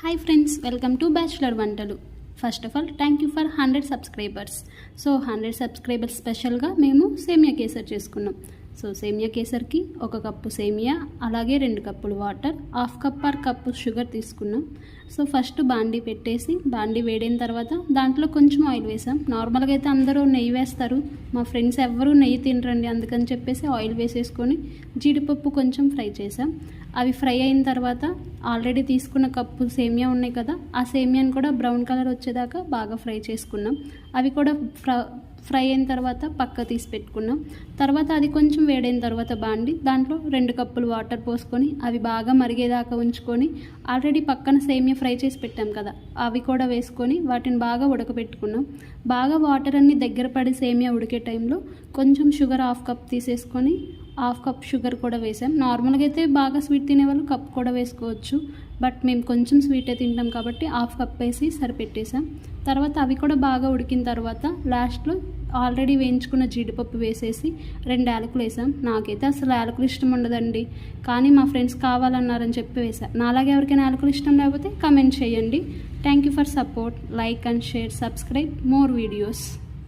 Hi friends, welcome to Bachelor Vantalu. First of all thank you for 100 subscribers. So 100 subscribers స్పెషల్గా మేము సేమియా కేసర్ చేసుకున్నాం. So సేమియా కేసర్కి 1 cup సేమియా, అలాగే 2 కప్పులు water, 1/2 cup are cup sugar తీసుకున్నాం. సో ఫస్ట్ బాండీ పెట్టేసి బాండీ వేడైన తర్వాత దాంట్లో కొంచెం ఆయిల్ వేసాం. నార్మల్గా అయితే అందరూ నెయ్యి వేస్తారు, మా ఫ్రెండ్స్ ఎవ్వరూ నెయ్యి తినరండి, అందుకని చెప్పేసి ఆయిల్ వేసేసుకొని జీడిపప్పు కొంచెం ఫ్రై చేసాం. అవి ఫ్రై అయిన తర్వాత ఆల్రెడీ తీసుకున్న కప్పు సేమియా ఉన్నాయి కదా, ఆ సేమియాని కూడా బ్రౌన్ కలర్ వచ్చేదాకా బాగా ఫ్రై చేసుకున్నాం. అవి కూడా ఫ్రై అయిన తర్వాత పక్క తీసి పెట్టుకున్నాం. తర్వాత అది కొంచెం వేడైన తర్వాత బాండి దాంట్లో 2 కప్పులు వాటర్ పోసుకొని అవి బాగా మరిగేదాకా ఉంచుకొని ఆల్రెడీ పక్కన సేమియా ఫ్రై చేసి పెట్టాం కదా, అవి కూడా వేసుకొని వాటిని బాగా ఉడకబెట్టుకున్నాం. బాగా వాటర్ అన్నీ దగ్గర పడి సేమియా ఉడికే టైంలో కొంచెం షుగర్ 1/2 కప్ తీసేసుకొని 1/2 కప్ షుగర్ కూడా వేసాం. నార్మల్గా అయితే బాగా స్వీట్ తినేవాళ్ళు కప్ కూడా వేసుకోవచ్చు, బట్ మేము కొంచెం స్వీటే తింటాం కాబట్టి 1/2 కప్ వేసి సరిపెట్టేసాం. తర్వాత అవి కూడా బాగా ఉడికిన తర్వాత లాస్ట్లో ఆల్రెడీ వేయించుకున్న జీడిపప్పు వేసేసి 2 యాలకులు వేసాం. నాకైతే అసలు యాలకులు ఇష్టం ఉండదండి, కానీ మా ఫ్రెండ్స్ కావాలన్నారని చెప్పి వేసాం. నాలాగే ఎవరికైనా యాలకులు ఇష్టం లేకపోతే కమెంట్ చేయండి. Thank you for support, like and share, subscribe more videos.